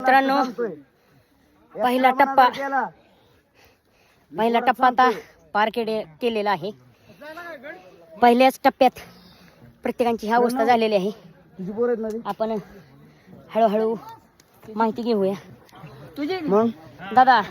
मित्रांनो पहिला टप्पा आता पार केलेला आहे. पहिल्याच टप्प्यात प्रत्येकांची ही अवस्था झालेली आहे. आपण हळूहळू माहिती घेऊया. मग दादा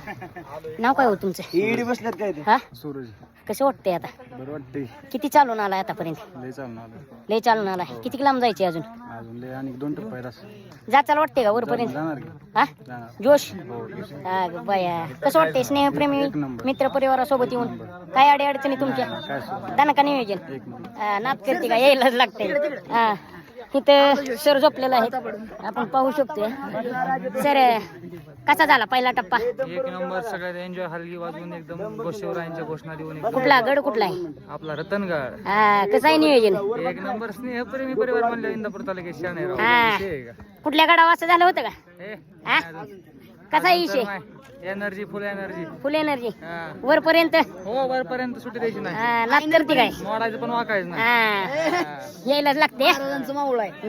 नाव काय हो तुमचं? बसल्यात काय ते? हा सूरज. कसं वाटतंय आता? बरं वाटतंय. किती चालून आलाय आतापर्यंत? लय चालून आलं. लय चालून आलाय. किती लांब जायचे अजून? अजून लय आणि 2 टप्पे आहेत असं. जाचाला वाटते का वरपर्यंत? जाणार की? हा जाणार. जोश हो. हा ग बाया. कसं वाटतंय स्नेहप्रेमी एक नंबर. मित्र परिवारासोबत येऊन? काय अडी अडचणी तुमच्या? काय सुद्धा. त्यांना का नियोजन? एक नंबर. नात करते का? यायलाच लागते. हा इथं सर झोपलेला आहे, आपण पाहू शकतो. सर कसा झाला पहिला टप्पा? एक नंबर. सगळ्यात एन्जॉय, हलगी वाजवून एकदम गोष्टीवरांच्या घोषणा देऊन एकदम. कुठला गड कुठला आहे? आपला रतनगड. हा कसं आहे नियोजन? एक नंबर. स्नेहप्रेमी परिवार म्हणलं इंदापूर तालुक्यात शाने राव. हा. विषय आहे का? कुठल्या गडावर असं झालं होतं का? ए, हा कसा आहे विषय? एनर्जी, फुल एनर्जी. फुल एनर्जी हा. वरपर्यंत? हो, वरपर्यंत सुट्टी द्यायची नाही. नात करते काय? मोडायचं पण वाकायचं नाही. हा यायलाच लागते.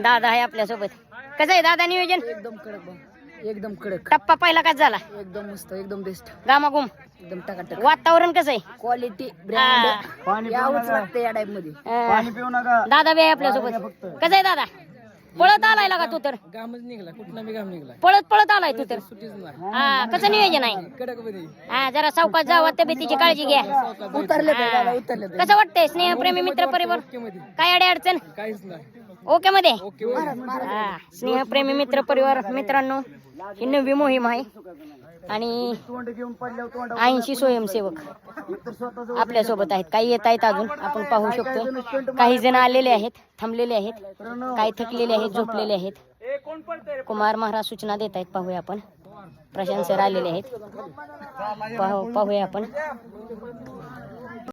दादा आहे आपल्या सोबत. कसं आहे दादा नियोजन? एकदम कडक, एकदम कडक, टप्पा पहिला कसा झाला? एकदम मस्त, एकदम बेस्ट, गामागुम. एकदम टकाटक. वातावरण कसं आहे? क्वालिटी हा. ब्रँड पाणी पिऊ यावंच नका. लागतं या टाइप मध्ये. पाणी पिऊ नका. दादा बी आहे आपल्या सोबत. कसं आहे दादा? पळत आलाय का तू तर? गामच निघला, कुठला बी गाम निघला, पळत आलाय तू तर. सुटीच नाही. हा कसं नियोजन आहे? कडक मध्ये हा जरा सावकाश जावा, तब्येतीची काळजी घ्या. उतरले ते दादा, उतरले ते. कसं वाटतंय स्नेहप्रेमी मित्र परिवार? मध्ये काय अडी अडचण? काहीच नाही. ओके मध्ये? ओके. हा स्नेहप्रेमी मित्र परिवार मित्रांनो, ही नवी मोहीम आहे आणि तोंड घेऊन पडल्यावर तोंड 80 स्वयंसेवक आपल्या सोबत आहेत. काही येत आहेत अजून, आपण पाहू शकतो. काही जण आलेले आहेत, थांबलेले आहेत, काही थकलेले आहेत, झोपलेले आहेत. कुमार महाराज सूचना देत आहेत, पाहूया आपण. प्रशांत सर आलेले आहेत, पाहूया आपण.